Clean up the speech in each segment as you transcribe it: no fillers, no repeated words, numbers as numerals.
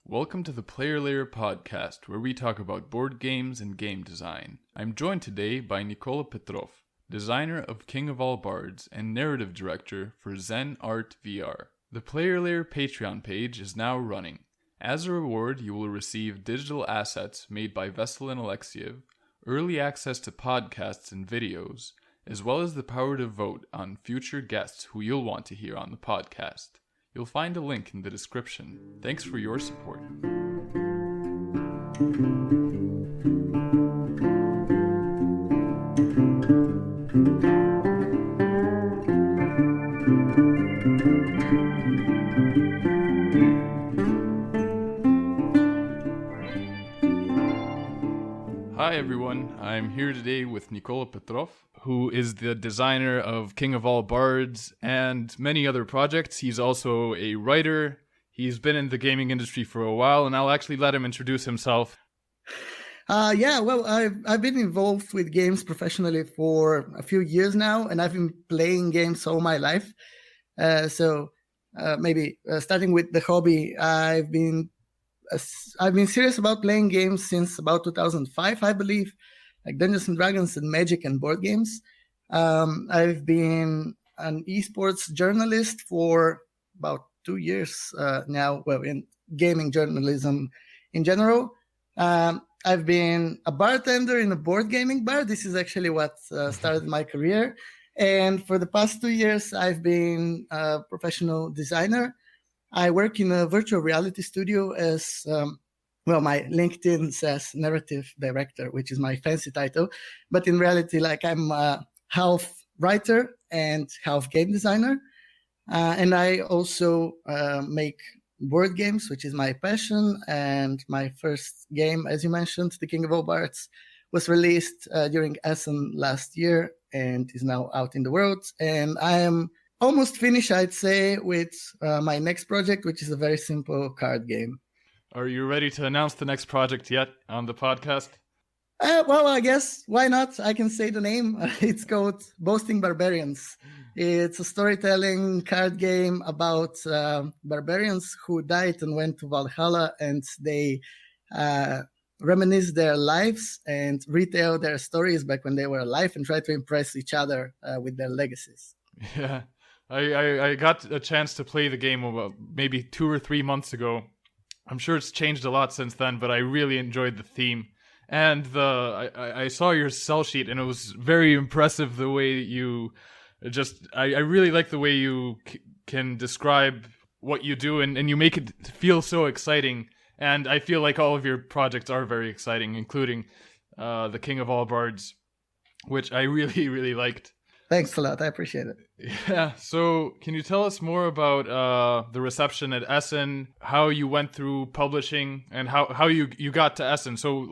Welcome to the Player Lair podcast, where we talk about board games and game design. I'm joined today by Nikola Petrov, designer of King of All Bards and narrative director for ZenART VR. The Player Lair Patreon page is now running. As a reward, you will receive digital assets made by Vesel and Alexiev, early access to podcasts and videos, as well as the power to vote on future guests who you'll want to hear on the podcast. You'll find a link in the description. Thanks for your support. Hi everyone, I'm here today with Nikola Petrov, who is the designer of King of All Bards and many other projects. He's also a writer. He's been in the gaming industry for a while, and I'll actually let him introduce himself. I've been involved with games professionally for a few years now, and I've been playing games all my life. Starting with the hobby, I've been serious about playing games since about 2005, I believe, like Dungeons and Dragons and Magic and board games. I've been an esports journalist for about 2 years now, in gaming journalism in general. I've been a bartender in a board gaming bar. This is actually what started my career. And for the past 2 years, I've been a professional designer. I work in a virtual reality studio as, my LinkedIn says narrative director, which is my fancy title. But in reality, I'm half writer and half game designer. And I also make board games, which is my passion. And my first game, as you mentioned, The King of All Bards, was released during Essen last year and is now out in the world. And I am almost finished, I'd say, with my next project, which is a very simple card game. Are you ready to announce the next project yet on the podcast? I guess, why not? I can say the name. It's called Boasting Barbarians. It's a storytelling card game about barbarians who died and went to Valhalla, and they reminisce their lives and retell their stories back when they were alive and try to impress each other with their legacies. Yeah. I got a chance to play the game maybe 2 or 3 months ago. I'm sure it's changed a lot since then, but I really enjoyed the theme. And I saw your sell sheet, and it was very impressive the way you I really like the way you can describe what you do, and you make it feel so exciting. And I feel like all of your projects are very exciting, including The King of All Bards, which I really, really liked. Thanks a lot. I appreciate it. Yeah. So can you tell us more about the reception at Essen, how you went through publishing, and how you got to Essen? So,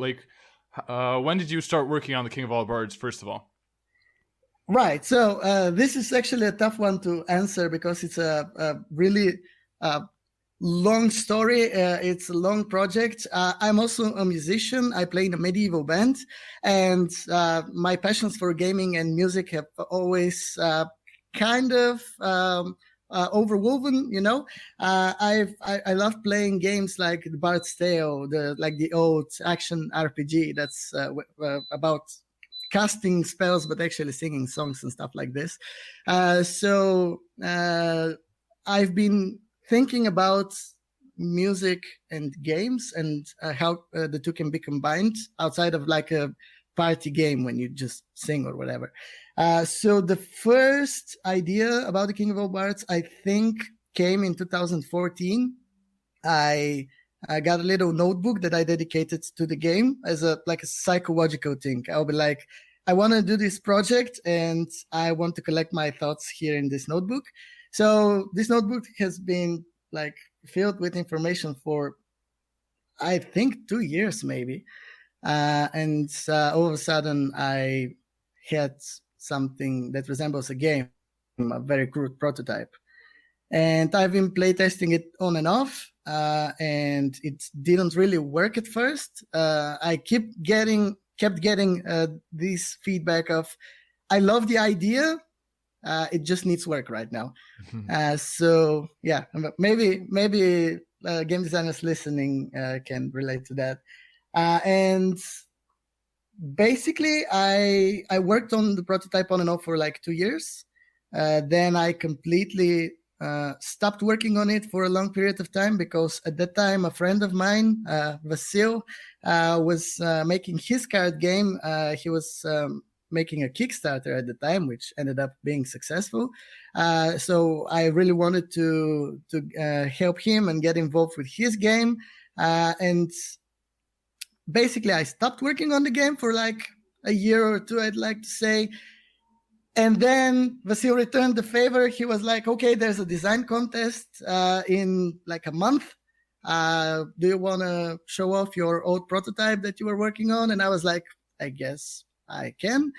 when did you start working on The King of All Bards, first of all? Right. So this is actually a tough one to answer because it's a really long story. It's a long project. I'm also a musician. I play in a medieval band, and my passions for gaming and music have always overwoven. I love playing games like the Bard's Tale, the old action RPG that's about casting spells but actually singing songs and stuff like this. So I've been thinking about music and games and how the two can be combined outside of like a party game when you just sing or whatever. So the first idea about The King of All Bards, I think, came in 2014. I got a little notebook that I dedicated to the game as a psychological thing. I'll be like, I want to do this project and I want to collect my thoughts here in this notebook. So this notebook has been filled with information for, I think, 2 years maybe. And all of a sudden I had something that resembles a game, a very crude prototype. And I've been playtesting it on and off, and it didn't really work at first. I kept getting this feedback of, I love the idea, it just needs work right now. So yeah, maybe game designers listening can relate to that. And basically, I worked on the prototype on and off for like 2 years. Then I completely stopped working on it for a long period of time because at that time, a friend of mine, Vasil, was making his card game. He was making a Kickstarter at the time, which ended up being successful. So I really wanted to help him and get involved with his game. And basically, I stopped working on the game for like a year or two, I'd like to say. And then Vasil returned the favor. He was like, okay, there's a design contest in like a month. Do you want to show off your old prototype that you were working on? And I was like, I guess I can.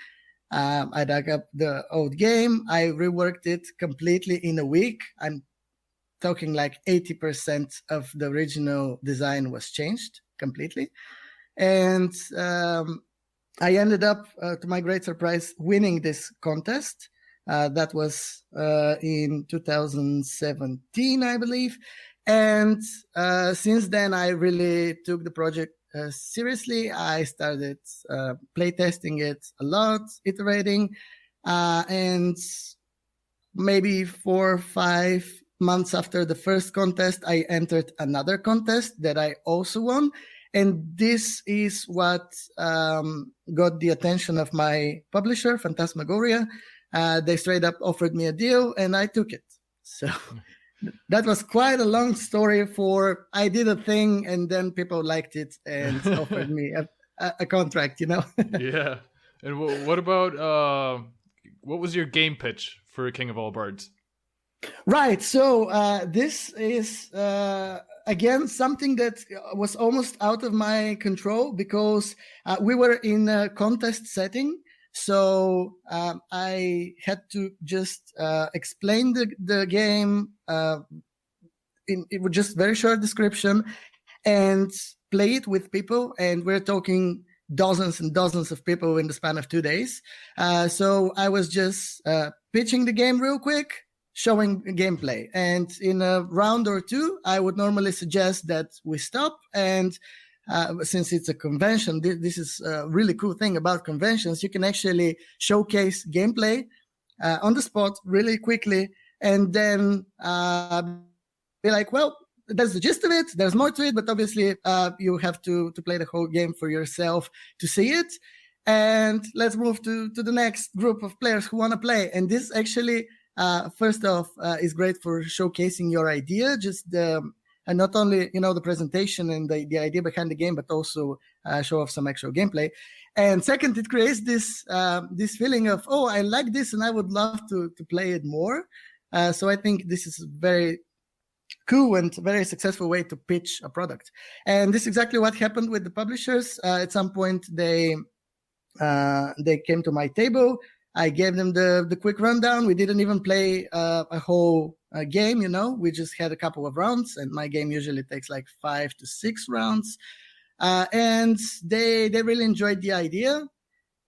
I dug up the old game. I reworked it completely in a week. I'm talking like 80% of the original design was changed completely. And I ended up, to my great surprise, winning this contest. That was in 2017, I believe. And since then, I really took the project seriously. I started playtesting it a lot, iterating. And maybe 4 or 5 months after the first contest, I entered another contest that I also won. And this is what got the attention of my publisher, Phantasmagoria. They straight up offered me a deal, and I took it. So that was quite a long story for I did a thing, and then people liked it and offered me a contract, you know? Yeah. And what about, what was your game pitch for King of All Bards? Right. So this is... again, something that was almost out of my control because we were in a contest setting. So I had to just explain the game in just very short description and play it with people. And we're talking dozens and dozens of people in the span of 2 days. So I was just pitching the game real quick, showing gameplay. And in a round or two, I would normally suggest that we stop. And since it's a convention, this is a really cool thing about conventions. You can actually showcase gameplay on the spot really quickly and then be like, well, that's the gist of it. There's more to it, but obviously you have to play the whole game for yourself to see it. And let's move to the next group of players who want to play. And this actually... first off, is great for showcasing your idea, just and not only the presentation and the idea behind the game, but also show off some actual gameplay. And second, it creates this feeling of, oh, I like this and I would love to play it more. So I think this is a very cool and very successful way to pitch a product. And this is exactly what happened with the publishers. At some point, they came to my table. I gave them the quick rundown. We didn't even play a whole game, We just had a couple of rounds, and my game usually takes like 5 to 6 rounds. And they really enjoyed the idea.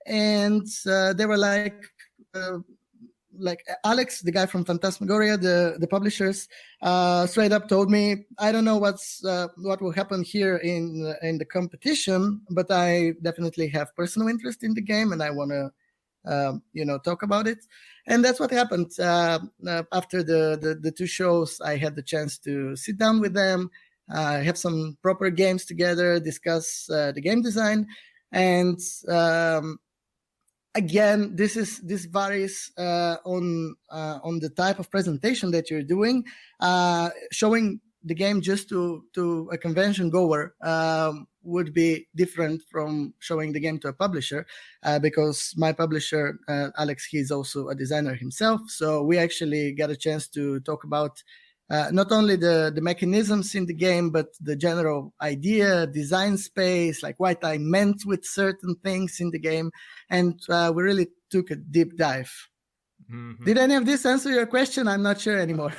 And they were like Alex, the guy from Phantasmagoria, the publishers, straight up told me, I don't know what will happen here in the competition, but I definitely have personal interest in the game, and I want to talk about it. And that's what happened. After the 2 shows, I had the chance to sit down with them, have some proper games together, discuss the game design. And again, this varies on the type of presentation that you're doing. Showing the game just to a convention goer would be different from showing the game to a publisher, because my publisher, Alex, he's also a designer himself. So we actually got a chance to talk about not only the mechanisms in the game, but the general idea, design space, like what I meant with certain things in the game. And we really took a deep dive. Mm-hmm. Did any of this answer your question? I'm not sure anymore.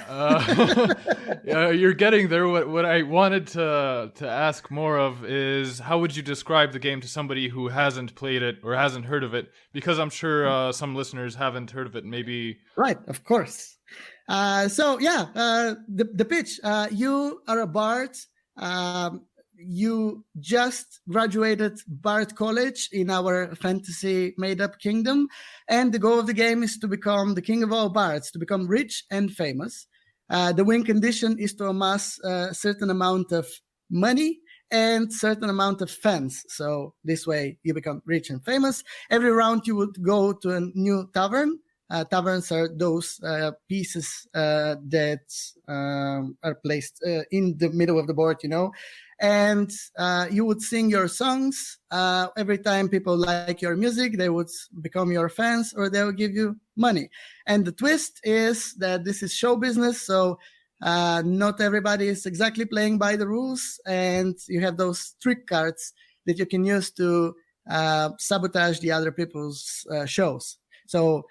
You're getting there. What I wanted to ask more of is, how would you describe the game to somebody who hasn't played it or hasn't heard of it? Because I'm sure some listeners haven't heard of it, maybe. Right, of course. The pitch. You are a bard. You just graduated Bard College in our fantasy made-up kingdom, and the goal of the game is to become the king of all bards, to become rich and famous. The win condition is to amass a certain amount of money and certain amount of fans. So this way you become rich and famous. Every round you would go to a new tavern. Taverns are those pieces that are placed in the middle of the board, and you would sing your songs. Every time people like your music, they would become your fans or they will give you money. And the twist is that this is show business, so not everybody is exactly playing by the rules, and you have those trick cards that you can use to sabotage the other people's shows. So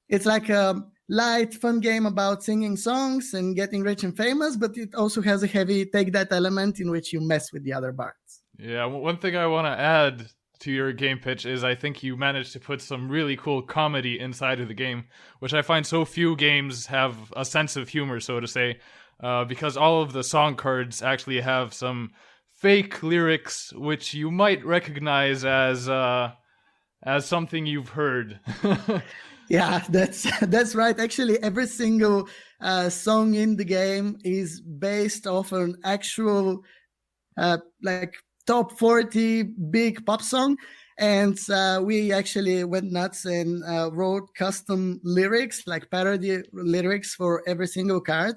it's like a light, fun game about singing songs and getting rich and famous, but it also has a heavy take that element in which you mess with the other bards. Yeah, one thing I want to add to your game pitch is I think you managed to put some really cool comedy inside of the game, which I find so few games have a sense of humor, so to say, because all of the song cards actually have some fake lyrics, which you might recognize as something you've heard. Yeah, that's right. Actually, every single song in the game is based off an actual like top 40 big pop song. And we actually went nuts and wrote custom lyrics, like parody lyrics for every single card.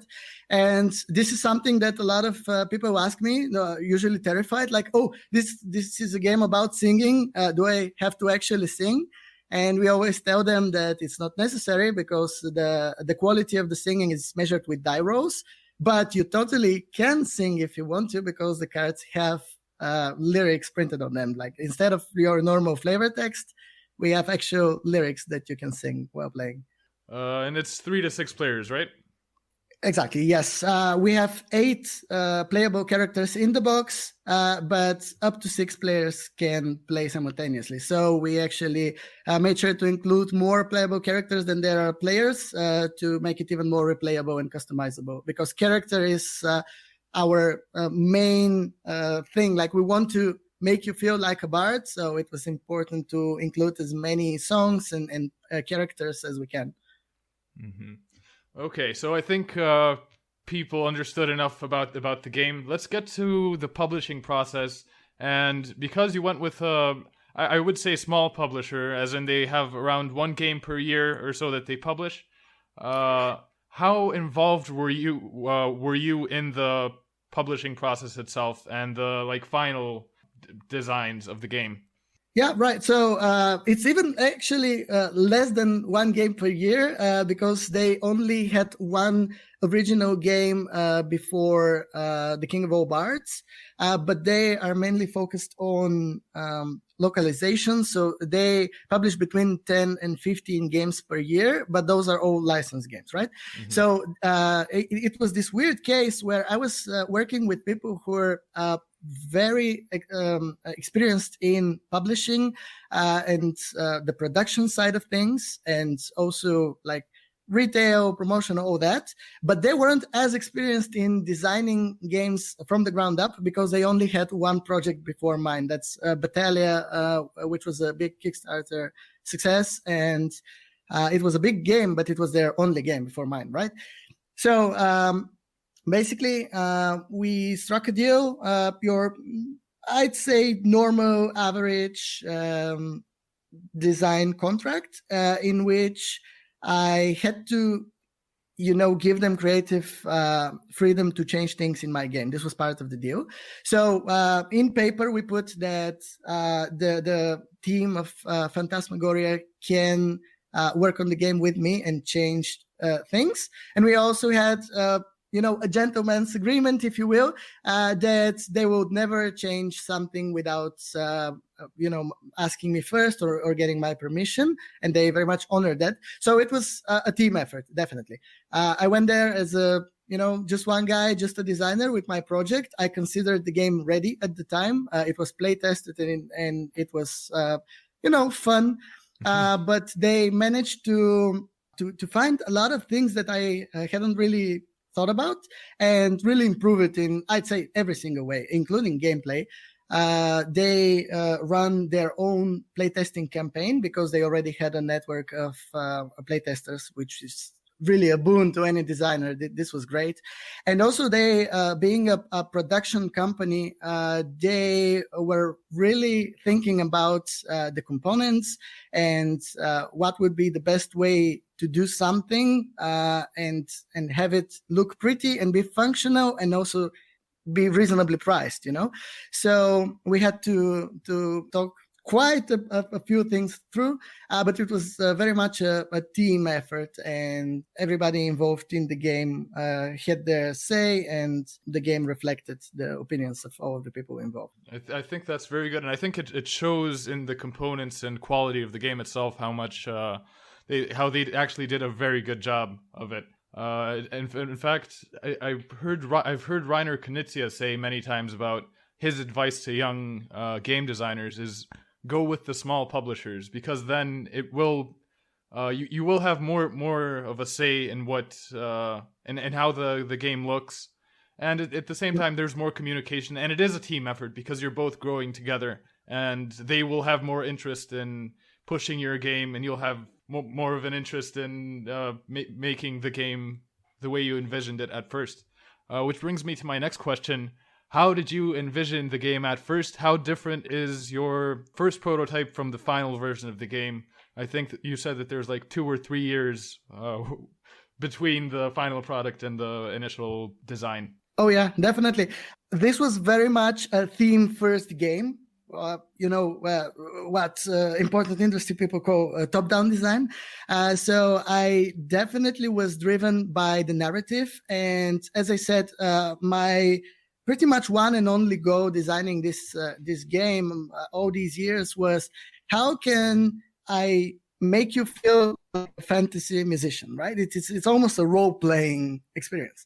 And this is something that a lot of people ask me, usually terrified, like, oh, this is a game about singing. Do I have to actually sing? And we always tell them that it's not necessary because the quality of the singing is measured with die rolls. But you totally can sing if you want to, because the cards have lyrics printed on them. Like instead of your normal flavor text, we have actual lyrics that you can sing while playing. And it's 3 to 6 players, right? Exactly, yes. We have 8 playable characters in the box, but up to 6 players can play simultaneously. So we actually made sure to include more playable characters than there are players to make it even more replayable and customizable, because character is our main thing. Like, we want to make you feel like a bard, so it was important to include as many songs and characters as we can. Mm-hmm. Okay, so I think people understood enough about the game. Let's get to the publishing process. And because you went with I would say small publisher, as in they have around 1 game per year or so that they publish, how involved were you in the publishing process itself and the final designs of the game? Yeah, right. So it's even actually less than 1 game per year because they only had 1 original game before the King of All Bards, but they are mainly focused on localization. So they publish between 10 and 15 games per year, but those are all licensed games, right? Mm-hmm. So it was this weird case where I was working with people who were very experienced in publishing and the production side of things, and also like retail, promotion, all that, but they weren't as experienced in designing games from the ground up because they only had 1 project before mine. That's Battaglia, which was a big Kickstarter success, and it was a big game, but it was their only game before mine, right? So basically, we struck a deal, I'd say normal, average design contract, in which I had to, give them creative freedom to change things in my game. This was part of the deal. So in paper, we put that the team of Phantasmagoria can work on the game with me and change things. And we also had a gentleman's agreement, if you will, that they would never change something without, asking me first or getting my permission. And they very much honored that. So it was a team effort, definitely. I went there as just one guy, just a designer with my project. I considered the game ready at the time. It was play tested and it was, fun. But they managed to to find a lot of things that I hadn't really thought about and really improve it in, I'd say, every single way, including gameplay. They run their own playtesting campaign because they already had a network of playtesters, which is really a boon to any designer. This was great. And also they, being a production company, they were really thinking about the components and what would be the best way to do something and have it look pretty and be functional and also be reasonably priced, So we had to talk quite a few things through, but it was very much a team effort, and everybody involved in the game had their say, and the game reflected the opinions of all of the people involved. I think that's very good, and I think it shows in the components and quality of the game itself how much how they actually did a very good job of it. And in fact, I've heard Rainer Knizia say many times about his advice to young game designers is go with the small publishers, because then it will you will have more of a say in what and how the game looks, and at the same time there's more communication, and it is a team effort because you're both growing together, and they will have more interest in pushing your game, and you'll have more of an interest in making the game the way you envisioned it at first. Which brings me to my next question. How did you envision the game at first? How different is your first prototype from the final version of the game? I think that you said that there's like 2 or 3 years between the final product and the initial design. Oh yeah, definitely. This was very much a theme-first game. What important industry people call top-down design. So I definitely was driven by the narrative. And as I said, my pretty much one and only goal designing this game all these years was, how can I make you feel like a fantasy musician, right? It's almost a role-playing experience.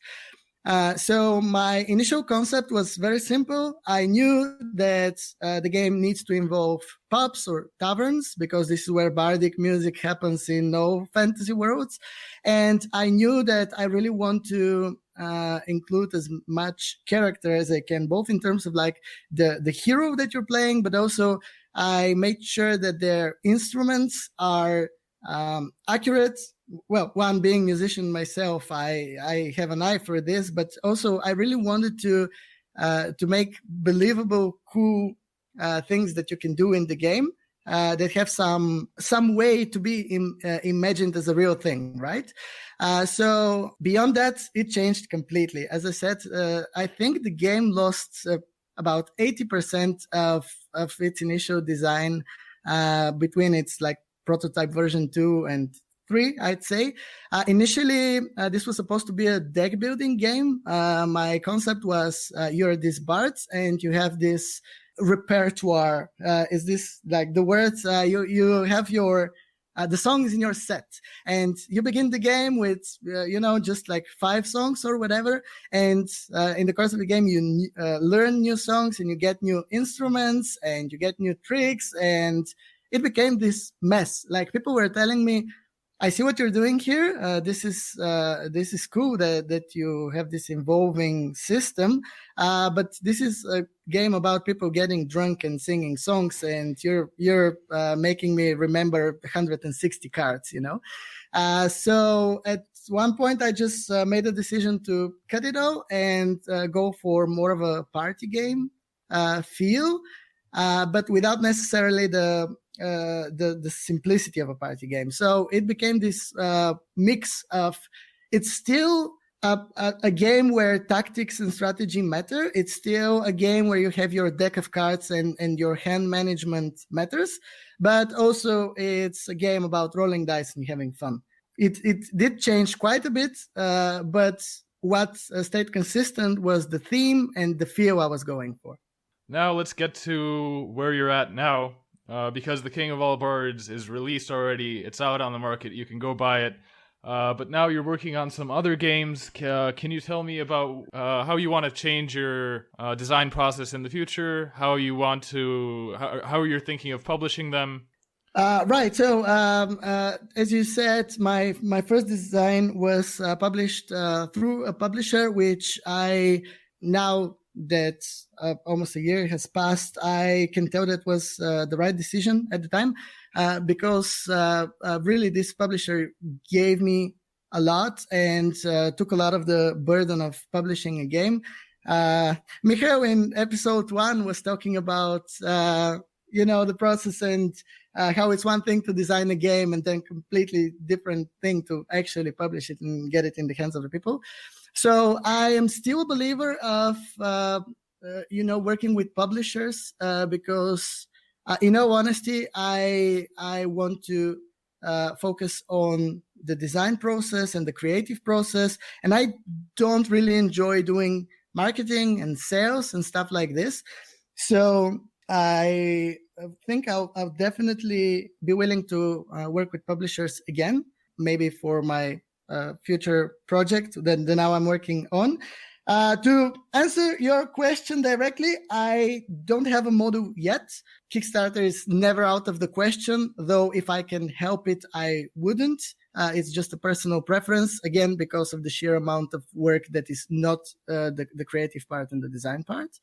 So my initial concept was very simple. I knew that the game needs to involve pubs or taverns because this is where bardic music happens in all fantasy worlds. And I knew that I really want to include as much character as I can, both in terms of like the hero that you're playing, but also I made sure that their instruments are accurate. Well, one, being a musician myself, I have an eye for this, but also I really wanted to make believable, cool things that you can do in the game that have some way to be imagined as a real thing, right? So beyond that, it changed completely. As I said, I think the game lost about 80% of its initial design between its like prototype version 2 and 3, I'd say. Initially, this was supposed to be a deck building game. My concept was you're these bards and you have this repertoire. Is this like the words? You have your the songs in your set, and you begin the game with just like 5 songs or whatever. And in the course of the game, you learn new songs and you get new instruments and you get new tricks, and it became this mess. Like people were telling me, I see what you're doing here. This is cool that you have this involving system, but this is a game about people getting drunk and singing songs, and you're making me remember 160 cards. So at one point, I just made a decision to cut it all and go for more of a party game feel, but without necessarily the simplicity of a party game. So it became this mix of, it's still a game where tactics and strategy matter. It's still a game where you have your deck of cards and your hand management matters, but also it's a game about rolling dice and having fun. It did change quite a bit, but what stayed consistent was the theme and the feel I was going for. Now let's get to where you're at now. Because The King of All Bards is released already, it's out on the market, you can go buy it. But now you're working on some other games. Can you tell me about how you want to change your design process in the future? How you're thinking of publishing them? Right. So, as you said, my first design was published through a publisher, which I now that almost a year has passed, I can tell that was the right decision at the time, because really this publisher gave me a lot and took a lot of the burden of publishing a game. Mikhail in episode 1 was talking about the process and how it's one thing to design a game and then completely different thing to actually publish it and get it in the hands of the people. So I am still a believer of working with publishers because in all honesty, I want to focus on the design process and the creative process, and I don't really enjoy doing marketing and sales and stuff like this. So I think I'll definitely be willing to work with publishers again, maybe for my future project that now I'm working on. To answer your question directly, I don't have a model yet. Kickstarter is never out of the question, though if I can help it, I wouldn't. It's just a personal preference, again, because of the sheer amount of work that is not the creative part and the design part.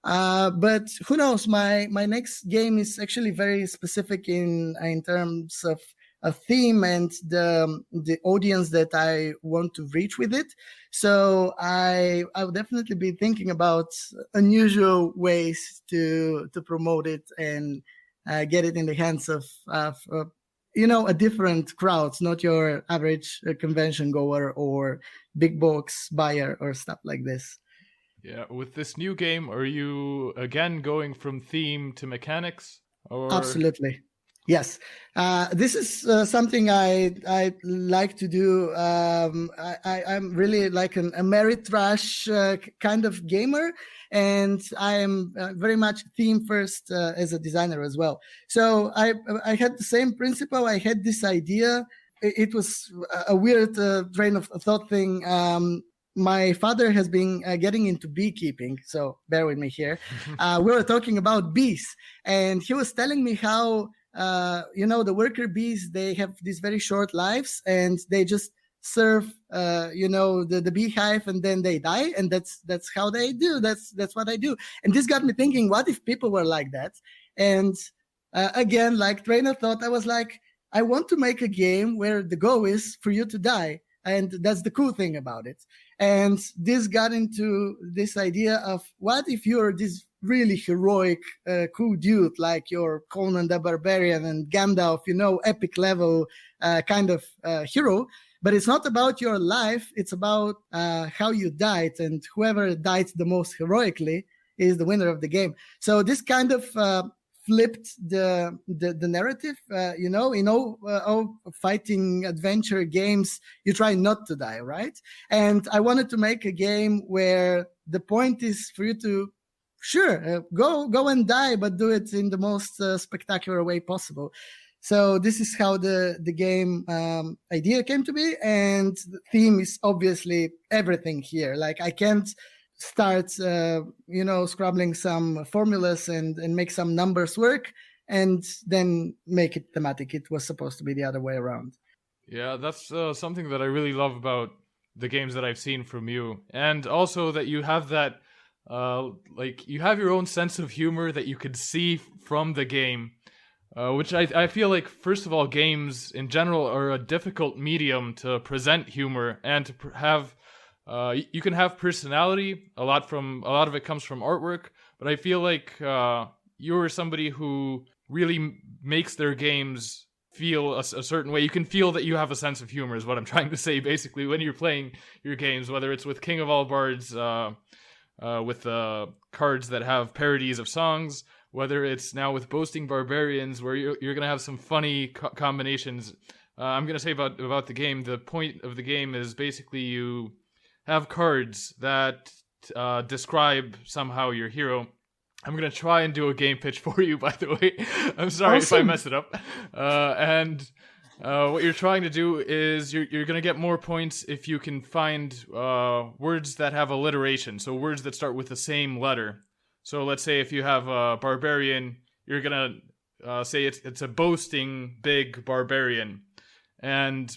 But who knows? My next game is actually very specific in terms of a theme and the audience that I want to reach with it. So I will definitely be thinking about unusual ways to promote it and get it in the hands of a different crowd, not your average convention goer or big box buyer or stuff like this. Yeah, with this new game, are you again going from theme to mechanics? Or... Absolutely. Yes. This is something I like to do. I'm really like an Ameritrash kind of gamer, and I am very much theme first as a designer as well. So I had the same principle. I had this idea. It was a weird train of thought thing. My father has been getting into beekeeping, so bear with me here. We were talking about bees, and he was telling me how, the worker bees, they have these very short lives, and they just serve, the beehive, and then they die, and that's how they do. That's what I do. And this got me thinking, what if people were like that? And again, like train of thought, I was like, I want to make a game where the goal is for you to die. And that's the cool thing about it. And this got into this idea of what if you're this really heroic, cool dude, like you're Conan the Barbarian and Gandalf, epic level kind of hero. But it's not about your life. It's about how you died. And whoever died the most heroically is the winner of the game. So this kind of flipped the narrative. In all fighting adventure games, you try not to die, right? And I wanted to make a game where the point is for you to go and die, but do it in the most spectacular way possible. So this is how the game idea came to be, and the theme is obviously everything here. Like I can't start scrabbling some formulas and make some numbers work and then make it thematic. It was supposed to be the other way around. Yeah, that's something that I really love about the games that I've seen from you, and also that you have that you have your own sense of humor that you could see from the game, which I feel like, first of all, games in general are a difficult medium to present humor and to have. You can have personality. A lot of it comes from artwork, but I feel like you're somebody who really makes their games feel a certain way. You can feel that you have a sense of humor, is what I'm trying to say, basically, when you're playing your games, whether it's with King of All Bards, with cards that have parodies of songs, whether it's now with Boasting Barbarians, where you're going to have some funny combinations. I'm going to say about the game, the point of the game is basically you have cards that describe somehow your hero. I'm going to try and do a game pitch for you, by the way. I'm sorry if I mess it up. And what you're trying to do is you're going to get more points if you can find words that have alliteration, so words that start with the same letter. So let's say if you have a barbarian, you're going to say it's a boasting big barbarian, and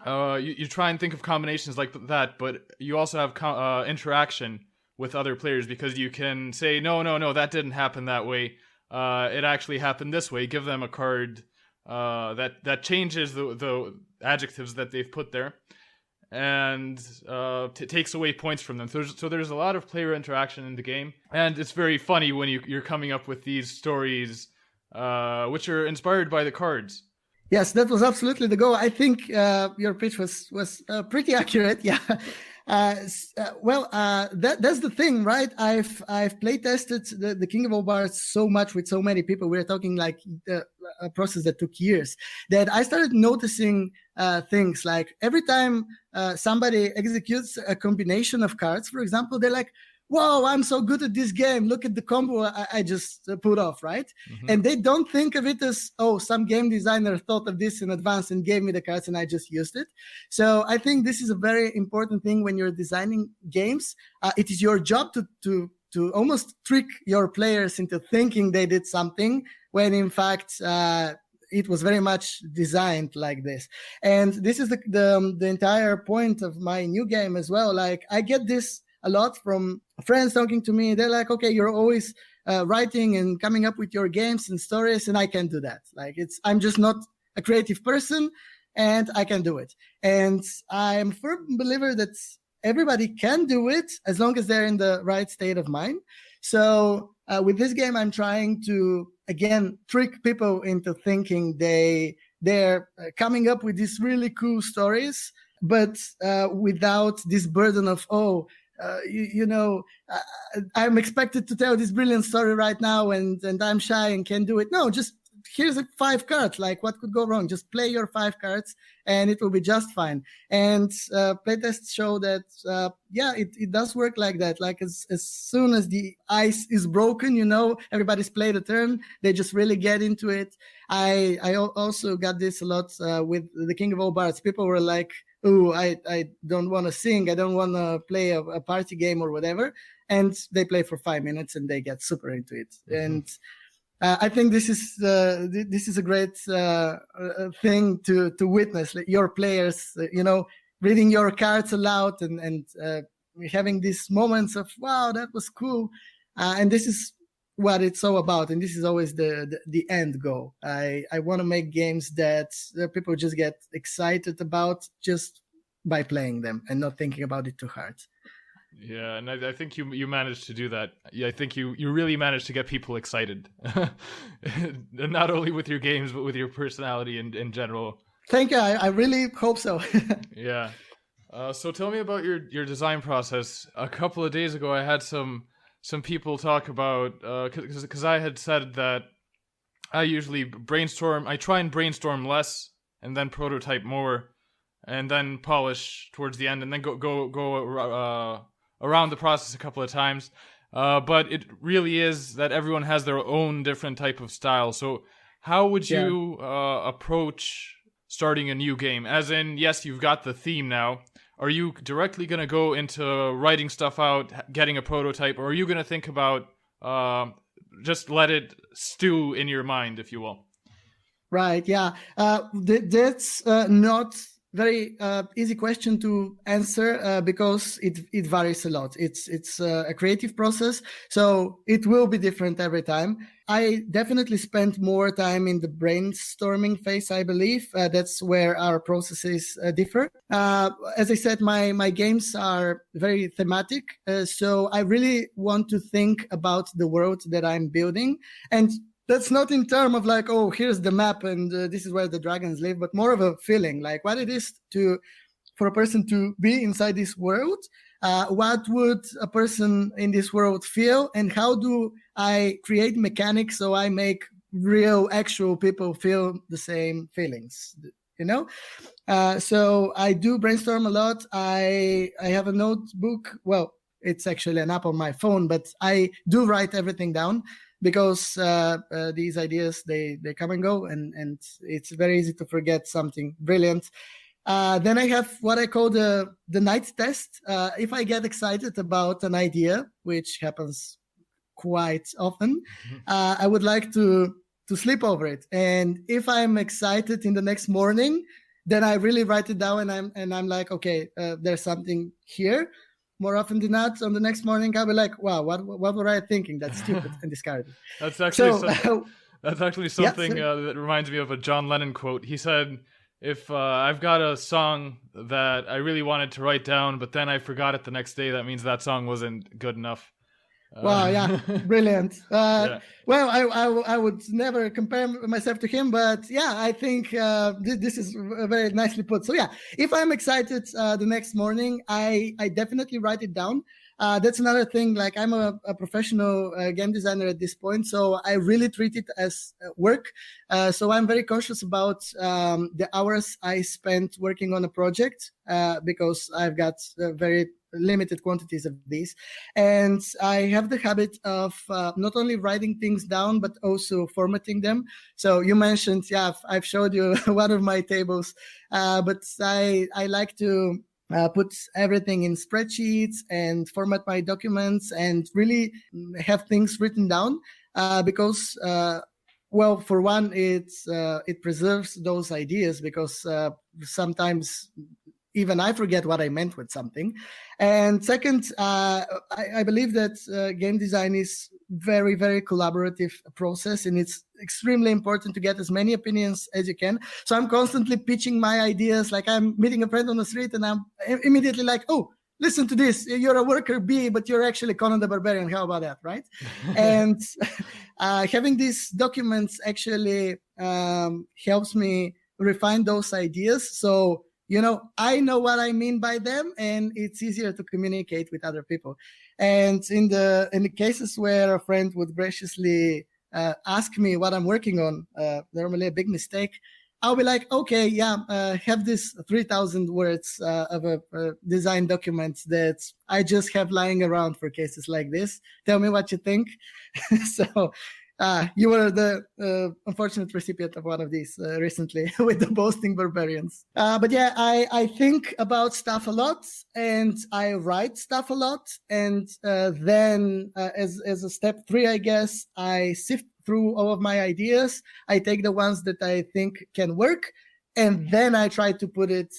you try and think of combinations like that, but you also have interaction with other players, because you can say, no, that didn't happen that way. It actually happened this way. Give them a card that changes the adjectives that they've put there, and takes away points from them. So there's a lot of player interaction in the game, and it's very funny when you're coming up with these stories, which are inspired by the cards. Yes, that was absolutely the goal. I think your pitch was pretty accurate. Yeah. That's the thing, right? I've play tested the King of All Bards so much with so many people. We're talking like a process that took years, that I started noticing things like every time somebody executes a combination of cards, for example, they're like, whoa, I'm so good at this game. Look at the combo I just put off, right? Mm-hmm. And they don't think of it as, oh, some game designer thought of this in advance and gave me the cards and I just used it. So I think this is a very important thing when you're designing games. It is your job to almost trick your players into thinking they did something when in fact it was very much designed like this. And this is the entire point of my new game as well. Like I get this a lot from friends talking to me. They're like, okay, you're always writing and coming up with your games and stories, and I can't do that. Like I'm just not a creative person, and I can do it. And I'm a firm believer that everybody can do it as long as they're in the right state of mind. So with this game, I'm trying to, again, trick people into thinking they're coming up with these really cool stories, but without this burden of, I'm expected to tell this brilliant story right now, and I'm shy and can't do it. No, just here's 5 cards. Like, what could go wrong? Just play your 5 cards, and it will be just fine. And playtests show that, it does work like that. Like as soon as the ice is broken, everybody's played a turn. They just really get into it. I also got this a lot with the King of All Bards. People were like, oh, I don't want to sing. I don't want to play a party game or whatever. And they play for 5 minutes and they get super into it. Mm-hmm. And I think this is a great thing to witness. Like your players, reading your cards aloud and having these moments of, wow, that was cool. And this is what it's all about. And this is always the end goal. I want to make games that people just get excited about just by playing them and not thinking about it too hard. Yeah, and I think you managed to do that. Yeah, I think you really managed to get people excited. Not only with your games, but with your personality in general. Thank you. I really hope so. Yeah. So tell me about your design process. A couple of days ago, I had some people talk about, because I had said that I usually I try and brainstorm less and then prototype more and then polish towards the end and then go around the process a couple of times. But it really is that everyone has their own different type of style. So how would you approach starting a new game? As in, yes, you've got the theme now. Are you directly going to go into writing stuff out, getting a prototype, or are you going to think about just let it stew in your mind, if you will? Right, yeah. That's not very easy question to answer because it varies a lot. It's a creative process, so it will be different every time. I definitely spent more time in the brainstorming phase, I believe. That's where our processes differ. As I said, my games are very thematic, so I really want to think about the world that I'm building. And that's not in terms of like, oh, here's the map and this is where the dragons live, but more of a feeling, like what it is for a person to be inside this world. What would a person in this world feel, and how do I create mechanics so I make real, actual people feel the same feelings? So I do brainstorm a lot. I have a notebook. Well, it's actually an app on my phone, but I do write everything down, because these ideas, they come and go, and it's very easy to forget something brilliant. Then I have what I call the night test. If I get excited about an idea, which happens quite often, I would like to to sleep over it. And if I'm excited in the next morning, then I really write it down, and I'm like, okay, there's something here. More often than not, on the next morning, I'll be like, wow, what were I thinking? That's stupid, and discard it. That's actually So, that's actually something that reminds me of a John Lennon quote. He said, if I've got a song that I really wanted to write down, but then I forgot it the next day, that means that song wasn't good enough. Wow, yeah, brilliant. Yeah. Well, I would never compare myself to him, but yeah, I think this is very nicely put. So yeah, if I'm excited the next morning, I definitely write it down. That's another thing. Like, I'm a professional game designer at this point, so I really treat it as work. So I'm very conscious about the hours I spent working on a project because I've got very limited quantities of these, and I have the habit of not only writing things down but also formatting them. So you mentioned, yeah, I've showed you one of my tables, but I like to put everything in spreadsheets and format my documents and really have things written down because well, for one, it preserves those ideas, because sometimes even I forget what I meant with something. And second, I believe that game design is very, very collaborative process, and it's extremely important to get as many opinions as you can. So I'm constantly pitching my ideas. Like, I'm meeting a friend on the street and I'm immediately like, oh, listen to this. You're a worker bee, but you're actually Conan the Barbarian. How about that, right? And having these documents actually helps me refine those ideas. So, I know what I mean by them, and it's easier to communicate with other people. And in the cases where a friend would graciously ask me what I'm working on, normally a big mistake, I'll be like, okay, yeah, have this 3,000 words of a design document that I just have lying around for cases like this. Tell me what you think. So you were the unfortunate recipient of one of these recently with the boasting barbarians. But yeah, I think about stuff a lot, and I write stuff a lot. And then as a step 3, I guess, I sift through all of my ideas. I take the ones that I think can work, and then I try to put it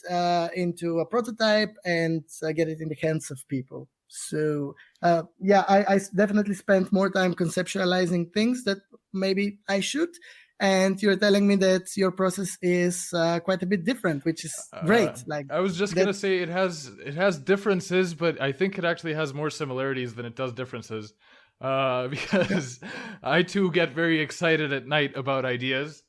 into a prototype and get it in the hands of people. So yeah, I definitely spent more time conceptualizing things that maybe I should. And you're telling me that your process is quite a bit different, which is great. Like, I was just gonna say, it has differences, but I think it actually has more similarities than it does differences. Because I too get very excited at night about ideas,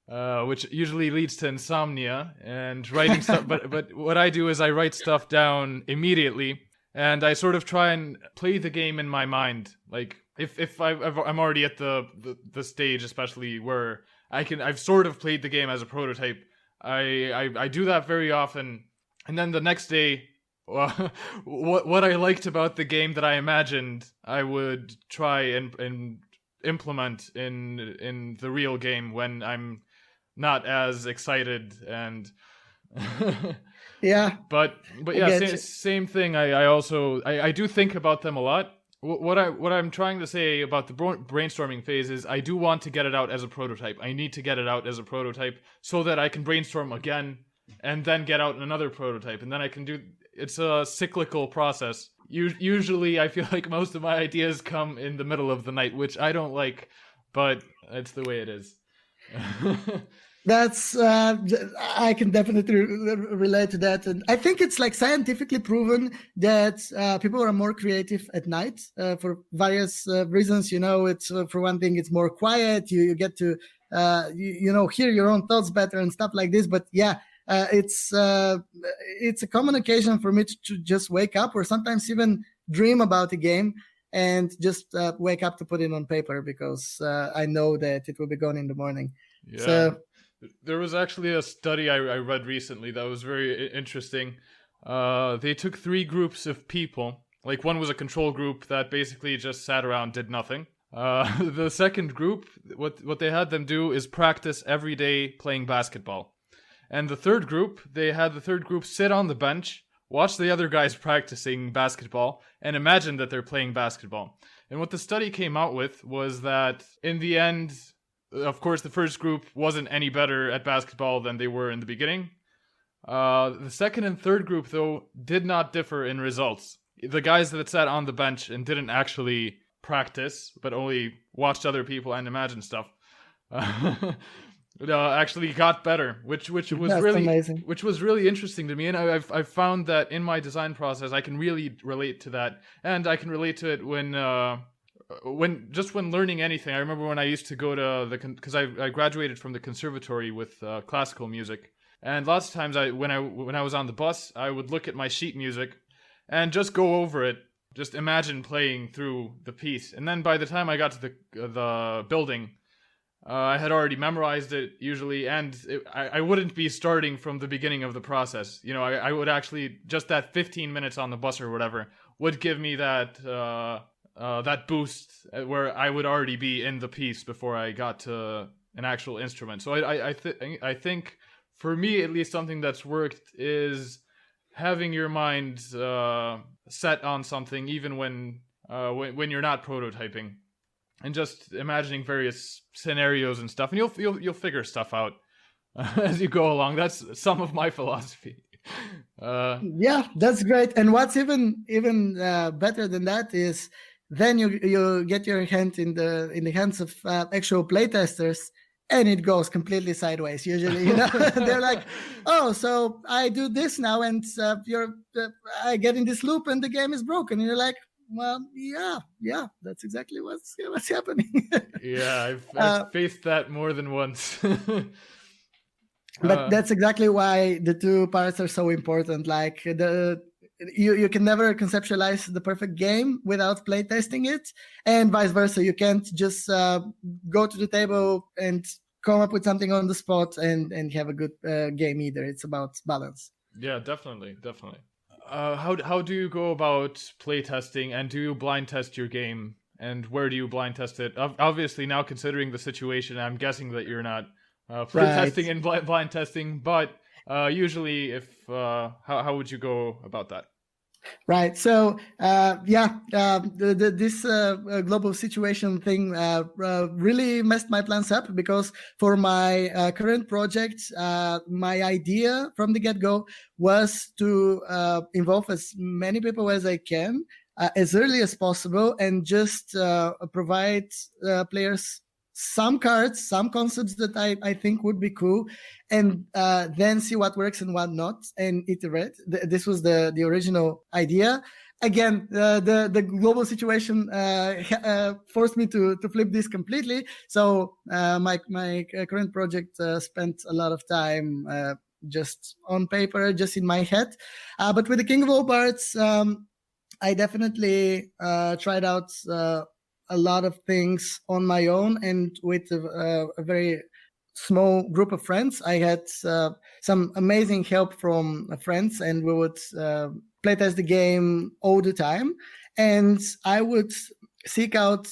which usually leads to insomnia and writing stuff. But what I do is I write stuff down immediately, and I sort of try and play the game in my mind. Like, if I'm already at the stage, especially where I've sort of played the game as a prototype. I do that very often, and then the next day, what I liked about the game that I imagined, I would try and implement in the real game when I'm not as excited. And yeah, but yeah, same thing. I also do think about them a lot. What I'm trying to say about the brainstorming phase is I do want to get it out as a prototype. I need to get it out as a prototype so that I can brainstorm again and then get out another prototype, and then I can do. It's a cyclical process. Usually, I feel like most of my ideas come in the middle of the night, which I don't like, but it's the way it is. That's I can definitely relate to that, and I think it's like scientifically proven that people are more creative at night for various reasons. It's for one thing, it's more quiet. You get to hear your own thoughts better and stuff like this. But yeah. It's a common occasion for me to just wake up, or sometimes even dream about a game, and just wake up to put it on paper, because I know that it will be gone in the morning. Yeah. So, there was actually a study I read recently that was very interesting. They took 3 groups of people. Like, one was a control group that basically just sat around, did nothing. The second group, what they had them do is practice every day playing basketball. And the third group, they had the third group sit on the bench, watch the other guys practicing basketball, and imagine that they're playing basketball. And what the study came out with was that, in the end, of course, the first group wasn't any better at basketball than they were in the beginning. The second and third group, though, did not differ in results. The guys that sat on the bench and didn't actually practice, but only watched other people and imagined stuff, actually got better, which was amazing. Which was really interesting to me. And I've found that in my design process, I can really relate to that, and I can relate to it when learning anything. I remember when I used to go to because I graduated from the conservatory with classical music. And lots of times, when I was on the bus, I would look at my sheet music and just go over it, just imagine playing through the piece. And then by the time I got to the building, I had already memorized it usually, and I wouldn't be starting from the beginning of the process. You know, I would actually, just that 15 minutes on the bus or whatever would give me that boost where I would already be in the piece before I got to an actual instrument. So I think, for me, at least, something that's worked is having your mind set on something, even when you're not prototyping, and just imagining various scenarios and stuff, and you'll figure stuff out as you go along. That's some of my philosophy. Yeah, that's great. And what's even better than that is then you get your hand in the hands of actual playtesters. And it goes completely sideways. Usually, they're like, "Oh, so I do this now, and I get in this loop, and the game is broken." And you're like, "Well, yeah, that's exactly what's happening." Yeah, I've faced that more than once. But that's exactly why the two parts are so important. Like you can never conceptualize the perfect game without playtesting it, and vice versa. You can't just go to the table and come up with something on the spot and have a good game either. It's about balance. Yeah, definitely. How do you go about playtesting, and do you blind test your game, and where do you blind test it? Obviously, now considering the situation, I'm guessing that you're not playtesting and blind testing, but usually, if how would you go about that? Right. So, this global situation thing really messed my plans up, because for my current project, my idea from the get-go was to involve as many people as I can as early as possible, and just provide players some cards, some concepts that I think would be cool, and then see what works and what not, and iterate. This was the original idea. Again, the global situation forced me to flip this completely. So my current project spent a lot of time just on paper, just in my head. But with the King of All Bards, I definitely tried out a lot of things on my own, and with a very small group of friends. I had some amazing help from friends, and we would playtest the game all the time. And I would seek out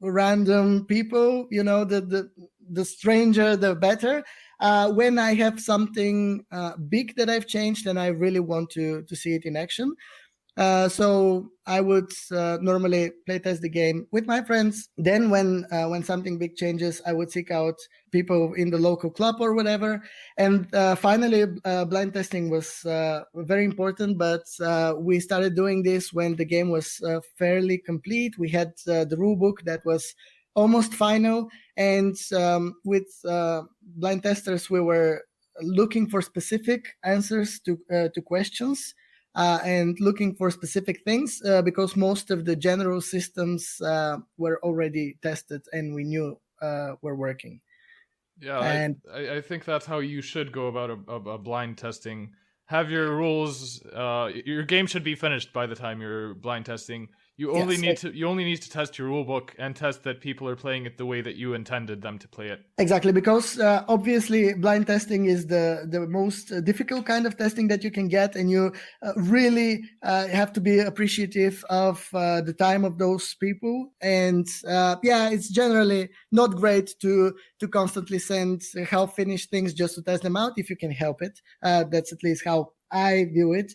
random people, the stranger, the better. When I have something big that I've changed and I really want to see it in action. So I would normally playtest the game with my friends. Then when something big changes, I would seek out people in the local club or whatever. And finally, blind testing was very important, but we started doing this when the game was fairly complete. We had the rule book that was almost final. And with blind testers, we were looking for specific answers to questions. And looking for specific things, because most of the general systems were already tested and we knew were working. Yeah, and I think that's how you should go about a blind testing. Have your rules. Your game should be finished by the time you're blind testing. You only need to test your rule book and test that people are playing it the way that you intended them to play it. Exactly, because obviously blind testing is the most difficult kind of testing that you can get, and you really have to be appreciative of the time of those people. And it's generally not great to constantly send half-finished things just to test them out if you can help it. That's at least how I view it.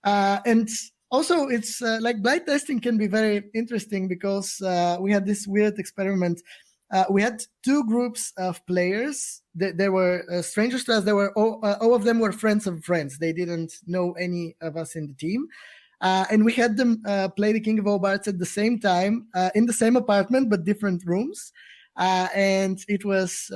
And also, it's like blind testing can be very interesting, because we had this weird experiment we had two groups of players. They were strangers to us. They were all of them were friends of friends. They didn't know any of us in the team. And we had them play the King of All Bards at the same time in the same apartment, but different rooms. And it was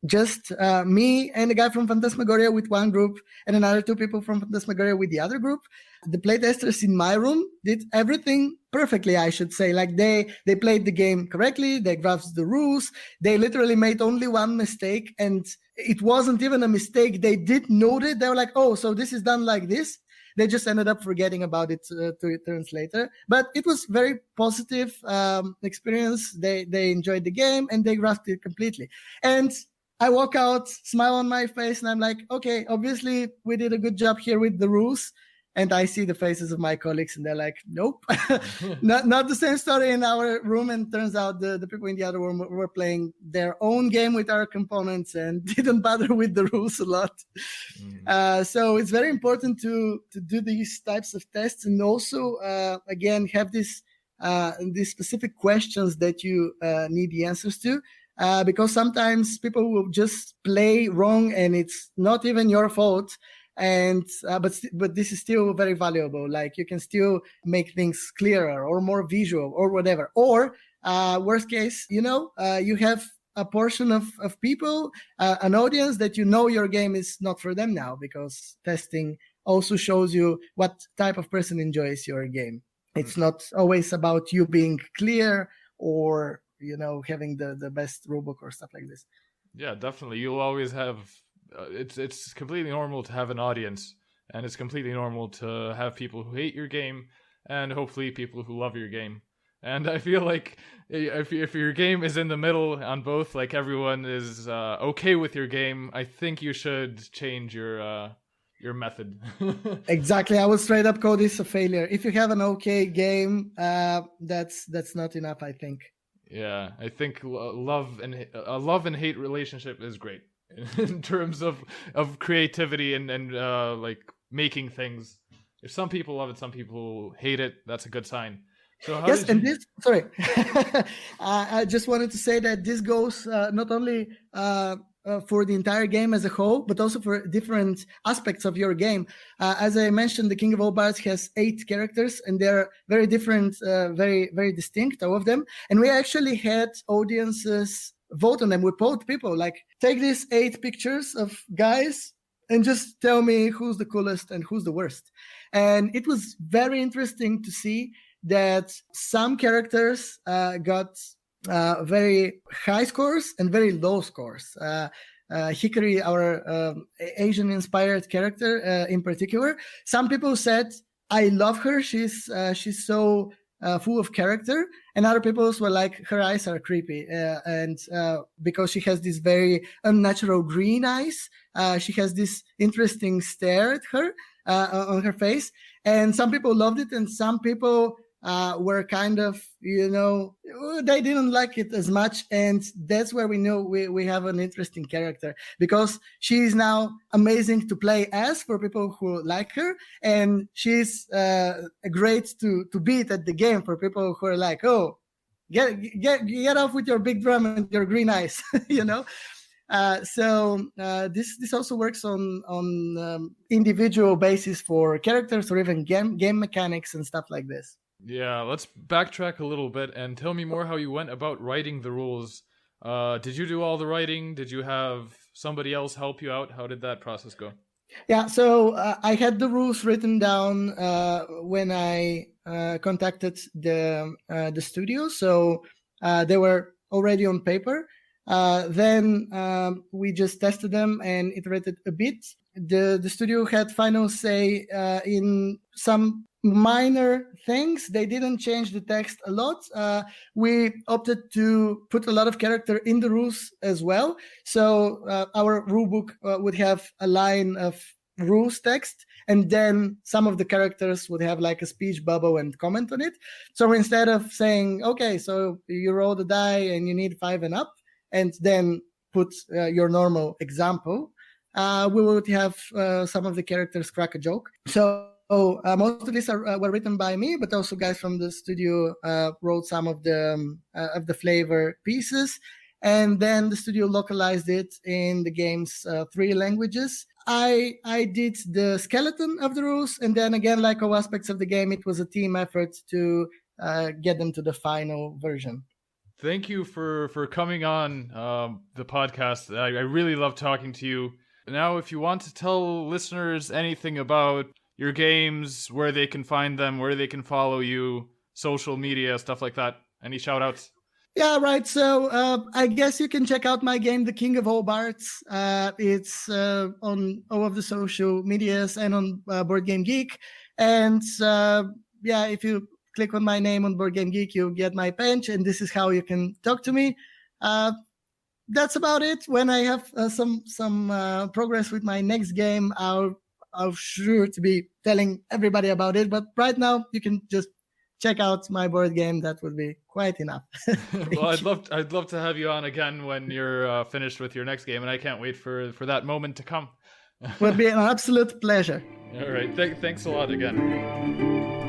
just me and a guy from Phantasmagoria with one group and another two people from Phantasmagoria with the other group. The playtesters in my room did everything perfectly, I should say. Like they played the game correctly, they grasped the rules, they literally made only one mistake, and it wasn't even a mistake. They did note it. They were like, oh, so this is done like this. They just ended up forgetting about it 2 turns later. But it was very positive experience. They enjoyed the game and they grasped it completely. And I walk out, smile on my face, and I'm like, okay, obviously we did a good job here with the rules. And I see the faces of my colleagues, and they're like, nope, not the same story in our room. And turns out the people in the other room were playing their own game with our components and didn't bother with the rules a lot. So it's very important to do these types of tests, and also, again, have these specific questions that you need the answers to. Because sometimes people will just play wrong and it's not even your fault. And but this is still very valuable. Like you can still make things clearer or more visual or whatever. Or worst case, you have a portion of people, an audience that your game is not for them now, because testing also shows you what type of person enjoys your game. It's not always about you being clear or having the best rulebook or stuff like this. Yeah, definitely. You'll always have. It's completely normal to have an audience, and it's completely normal to have people who hate your game, and hopefully people who love your game. And I feel like if your game is in the middle on both, like everyone is okay with your game, I think you should change your method. Exactly. I would straight up call this a failure. If you have an okay game, that's not enough, I think. Yeah, I think a love and hate relationship is great in terms of creativity and like making things. If some people love it, some people hate it, that's a good sign. So sorry, I just wanted to say that this goes not only for the entire game as a whole, but also for different aspects of your game. As I mentioned, the King of All Bards has 8 characters, and they're very different, very, very distinct, all of them. And we actually had audiences vote on them. We polled people, like, take these 8 pictures of guys and just tell me who's the coolest and who's the worst. And it was very interesting to see that some characters got very high scores and very low scores. Hikari, our Asian-inspired character in particular, some people said, I love her, she's so full of character, and other people were like, her eyes are creepy, and because she has these very unnatural green eyes, she has this interesting stare at her on her face, and some people loved it, and some people were kind of, they didn't like it as much. And that's where we know we have an interesting character, because she is now amazing to play as for people who like her. And she's great to beat at the game for people who are like, oh, get off with your big drum and your green eyes, So this also works on individual basis for characters or even game mechanics and stuff like this. Yeah, let's backtrack a little bit and tell me more how you went about writing the rules. Did you do all the writing? Did you have somebody else help you out? How did that process go? Yeah, so I had the rules written down when I contacted the studio. So they were already on paper. Then we just tested them and iterated a bit. The studio had final say in some minor things. They didn't change the text a lot. We opted to put a lot of character in the rules as well. So our rulebook would have a line of rules text, and then some of the characters would have like a speech bubble and comment on it. So instead of saying, okay, so you roll the die and you need 5 and up, and then put your normal example, we would have some of the characters crack a joke. So most of these were written by me, but also guys from the studio wrote some of the flavor pieces. And then the studio localized it in the game's 3 languages. I did the skeleton of the rules, and then again, like all aspects of the game, it was a team effort to get them to the final version. Thank you for coming on the podcast. I really love talking to you. Now, if you want to tell listeners anything about your games, where they can find them, where they can follow you, social media, stuff like that, any shout outs? Yeah, right. So I guess you can check out my game, The King of All Bards. It's on all of the social medias and on Board Game Geek. And if you click on my name on Board Game Geek, you'll get my page, and this is how you can talk to me. That's about it. When I have some progress with my next game, I'll sure to be telling everybody about it. But right now, you can just check out my board game. That would be quite enough. Well, I'd love to have you on again when you're finished with your next game, and I can't wait for that moment to come. Would be an absolute pleasure. All right. Thanks a lot again.